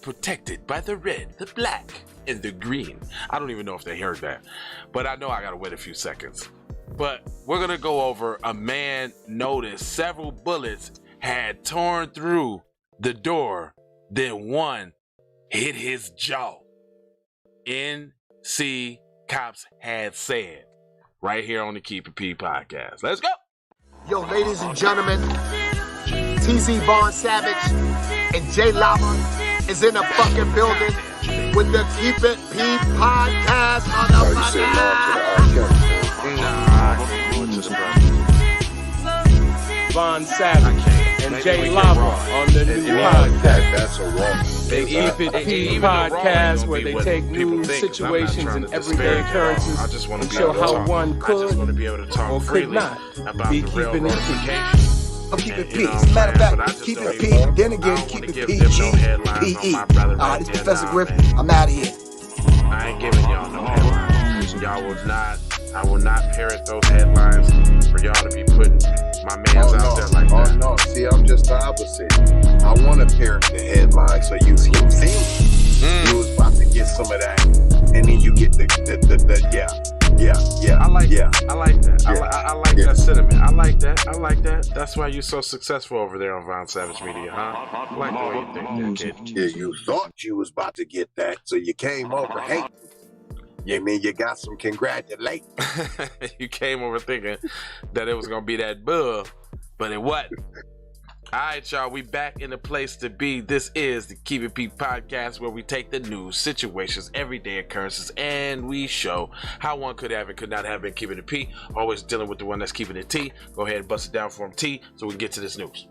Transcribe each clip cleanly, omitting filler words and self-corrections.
protected by the red, the black, and the green. I don't even know if they heard that, but I know I gotta wait a few seconds. But we're gonna go over a man noticed several bullets had torn through the door, then one hit his jaw. NC Cops had said, right here on the Keep It P podcast. Let's go. Yo, ladies and gentlemen, TZ Vaughn Savage and Jay Lava is in the fucking building with the Keep It P podcast. Vaughn Savage and Jay Lava on the new podcast. That's a wrong. The Keep It P podcast, where they take news, situations, and everyday occurrences and show how one could or could not be keeping it P. I'm keeping P. As a matter of fact, keep it P. Then again, keep it PG. PE. Alright, it's Professor Griffin. I'm out of here. I ain't giving y'all no headlines. I will not parrot those headlines for y'all to be putting my mans out there like that. Oh no, see, I'm just the opposite. I want to parrot the headlines so you see. You was about to get some of that, and then you get the yeah. I like that. Yeah. I like that sentiment. I like that. That's why you're so successful over there on Vaughn Savage Media, huh? I like the way you think that, kid. Yeah, you thought you was about to get that, so you came over hating. Yeah, man, you got some congratulations. You came over thinking that it was gonna be that bull, but it wasn't. All right, y'all, we back in the place to be. This is the Keep It P podcast, where we take the news, situations, everyday occurrences, and we show how one could have and could not have been keeping it P. Always dealing with the one that's keeping it T. Go ahead and bust it down for him, T, so we can get to this news.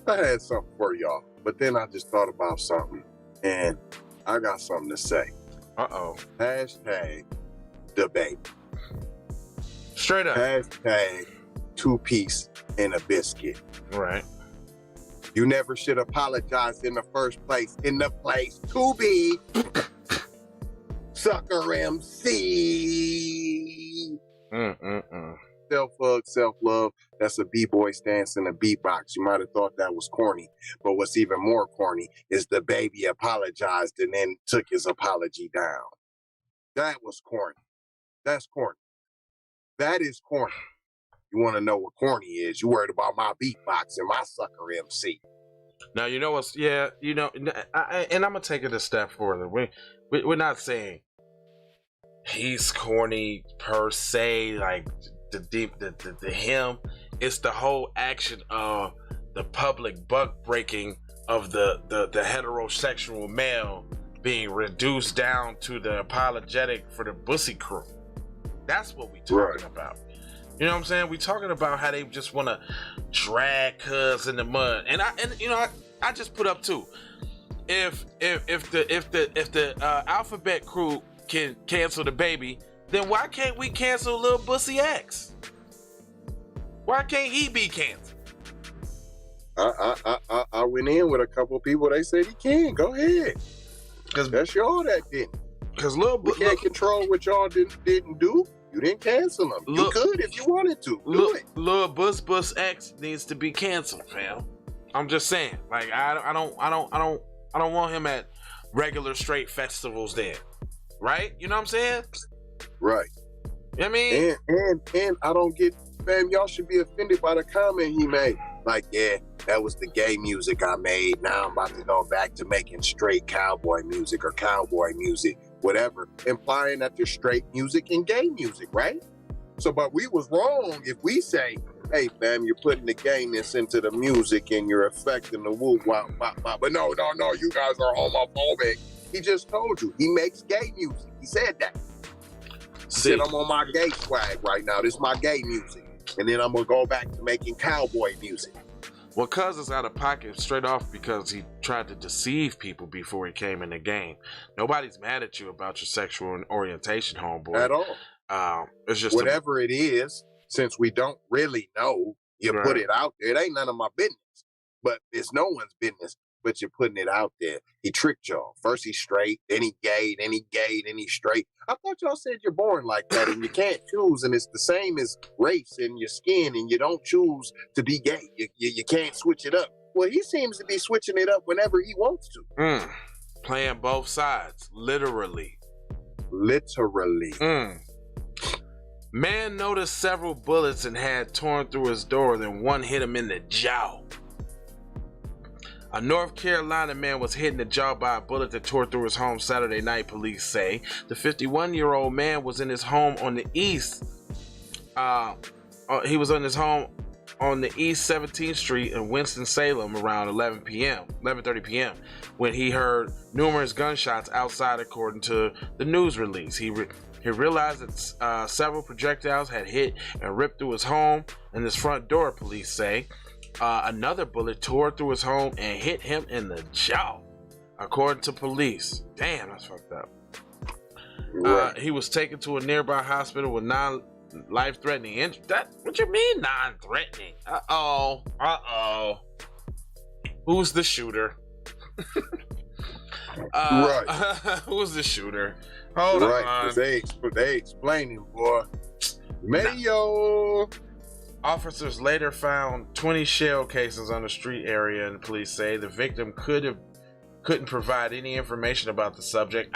I had something for y'all, but then I just thought about something, and I got something to say. Uh-oh. Hashtag debate. Straight up. Hashtag 2-piece and a biscuit. Right. You never should apologize in the first place. In the place to be. Sucker MC. Self-hug, self-love. That's a b-boy stance and a beatbox. You might have thought that was corny, but what's even more corny is the baby apologized and then took his apology down. That was corny. That's corny. That is corny. You want to know what corny is? You worried about my beatbox and my sucker MC. Now, you know what's, and I'm going to take it a step further. We're not saying he's corny per se, like the him. It's the whole action of the public buck breaking of the heterosexual male being reduced down to the apologetic for the bussy crew. That's what we talking about. You know what I'm saying? We talking about how they just want to drag cuz in the mud, and I just put up too. If the alphabet crew can cancel the baby, then why can't we cancel Lil Bussy X? Why can't he be canceled? I went in with a couple of people. They said he can. Go ahead. Because that's y'all that didn't. Because we can't control what y'all didn't do. You didn't cancel them. You could if you wanted to. Do it. Lil Bus X needs to be canceled, fam. I'm just saying. Like I don't want him at regular straight festivals then. Right? You know what I'm saying? Right. You know what I mean? And I don't get, fam, y'all should be offended by the comment he made. Like, yeah, that was the gay music I made. Now I'm about to go back to making straight cowboy music or cowboy music, whatever, implying that there's straight music and gay music, right? So, but we was wrong if we say, hey, fam, you're putting the gayness into the music and you're affecting the woo wop wop wop. But no, you guys are homophobic. He just told you he makes gay music. He said that. He said, I'm on my gay swag right now. This is my gay music. And then I'm going to go back to making cowboy music. Well, cuz is out of pocket straight off because he tried to deceive people before he came in the game. Nobody's mad at you about your sexual orientation, homeboy. At all. It's just whatever it is, since we don't really know, you put it out there. It ain't none of my business. But it's no one's business. But you're putting it out there. He tricked y'all. First he's straight, then he gay, then he's straight. I thought y'all said you're born like that and you can't choose, and it's the same as race and your skin, and you don't choose to be gay. You can't switch it up. Well, he seems to be switching it up whenever he wants to. Playing both sides, literally. Man noticed several bullets and had torn through his door, then one hit him in the jaw. A North Carolina man was hit in the jaw by a bullet that tore through his home Saturday night, police say. The 51-year-old man was in his home on the east. He was in his home on the East 17th Street in Winston-Salem around 11:30 p.m. when he heard numerous gunshots outside, according to the news release. He realized that several projectiles had hit and ripped through his home and his front door, police say. Another bullet tore through his home and hit him in the jaw, according to police. Damn, that's fucked up. Right. He was taken to a nearby hospital with non-life-threatening injuries. What you mean non-threatening? Uh-oh. Who's the shooter? Right. Who's the shooter? Hold on. Right, they explaining, boy. Mayo. Officers later found 20 shell casings on the street area, and police say the victim couldn't provide any information about the subject.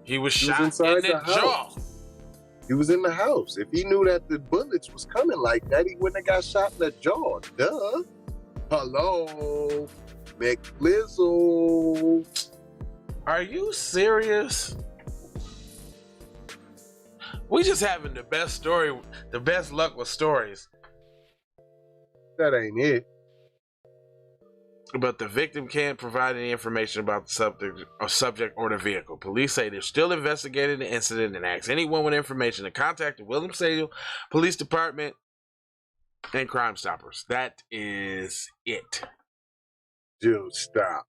He was shot in the jaw. He was in the house. If he knew that the bullets was coming like that, he wouldn't have got shot in the jaw. Duh. Hello, McLizzle. Are you serious? We just having the best luck with stories. That ain't it. But the victim can't provide any information about the subject or the vehicle. Police say they're still investigating the incident and ask anyone with information to contact the Williams-Sale Police Department and Crime Stoppers. That is it. Dude, stop.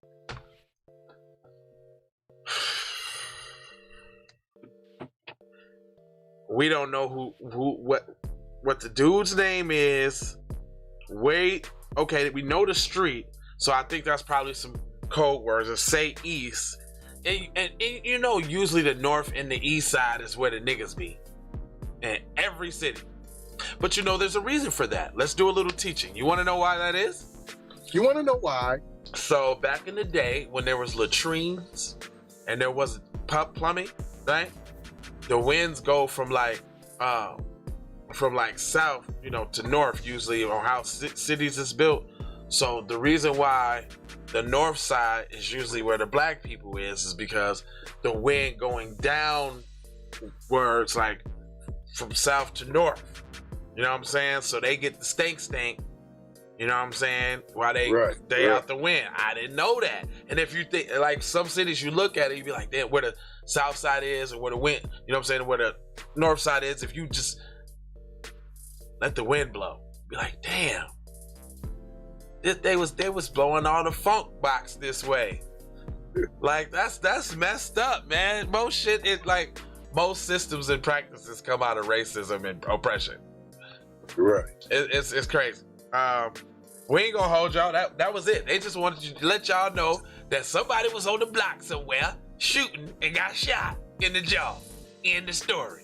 We don't know what the dude's name is. Okay, we know the street, so I think that's probably some code words. Or say east, and you know, usually the north and the east side is where the niggas be in every city. But you know, there's a reason for that. Let's do a little teaching. You want to know why that is? You want to know why? So back in the day, when there was latrines and there was plumbing, right? The winds go from like south, to north, usually, on how cities is built. So the reason why the north side is usually where the black people is because the wind going down where it's like from south to north. You know what I'm saying? So they get the stink. You know what I'm saying? While they out the wind. I didn't know that. And if you think, like some cities, you look at it, you be like, damn, where the south side is or where the wind, you know what I'm saying, where the north side is, if you just let the wind blow, be like, damn, they was blowing all the funk box this way. Like, that's messed up, man. Most systems and practices come out of racism and oppression. Right. It's crazy. We ain't gonna hold y'all. That was it. They just wanted to let y'all know that somebody was on the block somewhere shooting and got shot in the jaw. End the story.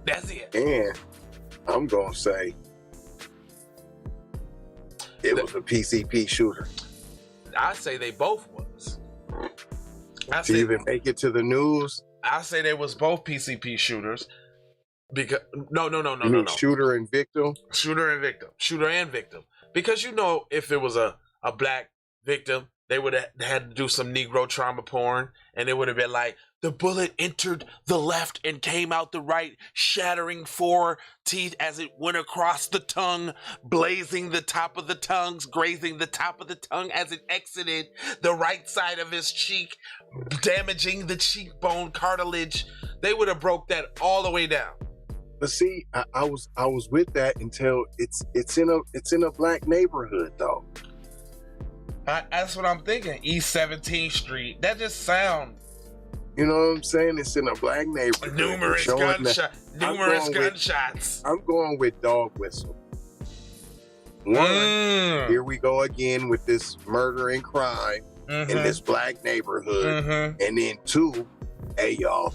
That's it. And I'm gonna say it was a PCP shooter. I say they both was. To even make it to the news? I say they was both PCP shooters. Because no. Shooter and victim. Shooter and victim. Because if it was a black victim, they would have had to do some Negro trauma porn, and it would have been like, the bullet entered the left and came out the right, shattering 4 teeth as it went across the tongue, blazing the top of the tongues, grazing the top of the tongue as it exited the right side of his cheek, damaging the cheekbone cartilage. They would have broke that all the way down. But see, I was with that until it's in a black neighborhood though. That's what I'm thinking. East 17th Street. That just sounds. You know what I'm saying? It's in a black neighborhood. Numerous gunshots. I'm going with dog whistle. One, here we go again with this murder and crime in this black neighborhood. And then 2, hey y'all,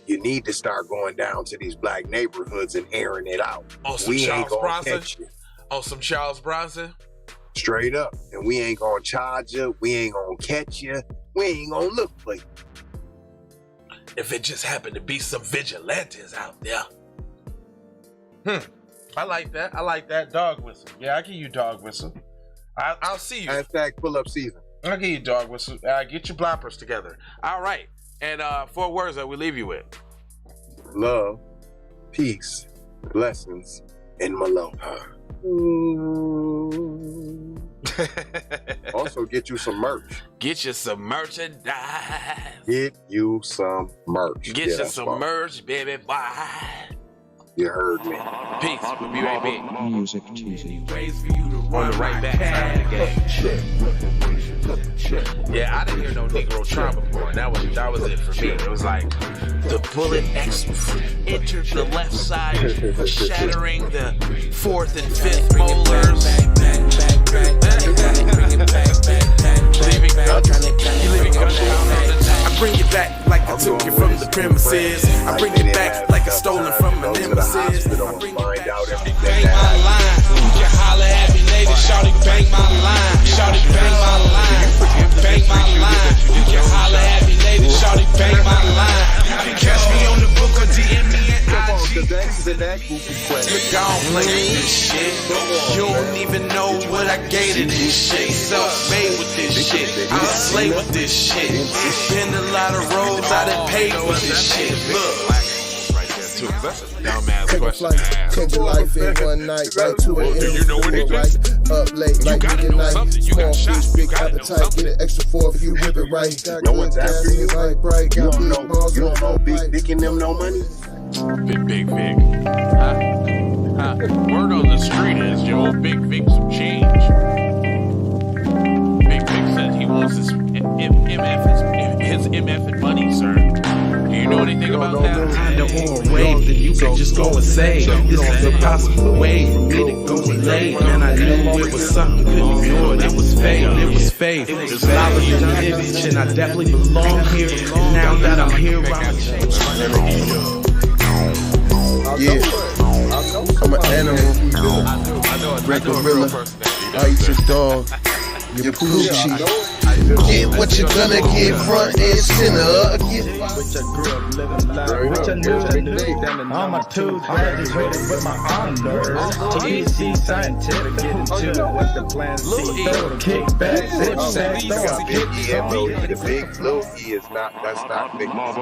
you need to start going down to these black neighborhoods and airing it out. Oh, some Charles Bronson? Straight up. And we ain't gonna charge you. We ain't gonna catch you. We ain't gonna look for you. If it just happened to be some vigilantes out there. I like that. I like that. Dog whistle. Yeah, I give you dog whistle. I'll see you. Hashtag pull up season. I'll give you dog whistle. Get your bloppers together. All right. And 4 words that we leave you with. Love, peace, blessings, and Maloha. Also, get you some merch. Get you some merchandise. Get you some merch. Get you some merch, baby. Bye. You heard me. Peace. We'll be right back. Music Tuesday. On the right back side of the game. Yeah, I didn't hear no Negro trauma before. That was it for me. It was like the bullet entered the left side, shattering the 4th and 5th molars. I bring it back like I took it from the premises. I bring it back like it's stolen from a nemesis. I bring it back, bang my line. You can holler at me later, shawty bang my line. Shawty bang my line. Bang my line. You can holler at me later, shawty bang my line. You can catch me on the book or DM me at IG. Look, I don't play with this shit. You don't even know what I gave to this shit. Self-made with this shit. I slay with this shit. Been a lot of roads I done paid for this shit. Look. That's a dumbass Take question a flight, to ask. change your life in one night, right to it. Do you know what it right, is? up late, You like gotta know midnight. something. You got Small shots. fish, big You gotta know appetite. something. Get an extra 4 if you whip it right. Got No good one's gas after in you. your light bright. You Got don't big know. balls You don't know on Big right. Vic and them no money. Big Vic. Word on the street is your old Big Vic some change. Big Vic says he wants his MF and money, sir. Do you know anything about that? Kinda on a wave that you can just go and say. This is a possible way for me to go and lay. Man, I knew it was something, couldn't ignore it. It was fate, it was faith. It was knowledge and image, and I definitely belong here. And now that I'm here, I'm changed. Yeah, I'm an animal. Red gorilla. I eat your dog. Your poochie. Get what you're gonna get, front and center. All my tools graduated with my honors. TC scientific, getting to what the plan is. Kick back, zip, sack, The big Lil, he is not, that's not Big.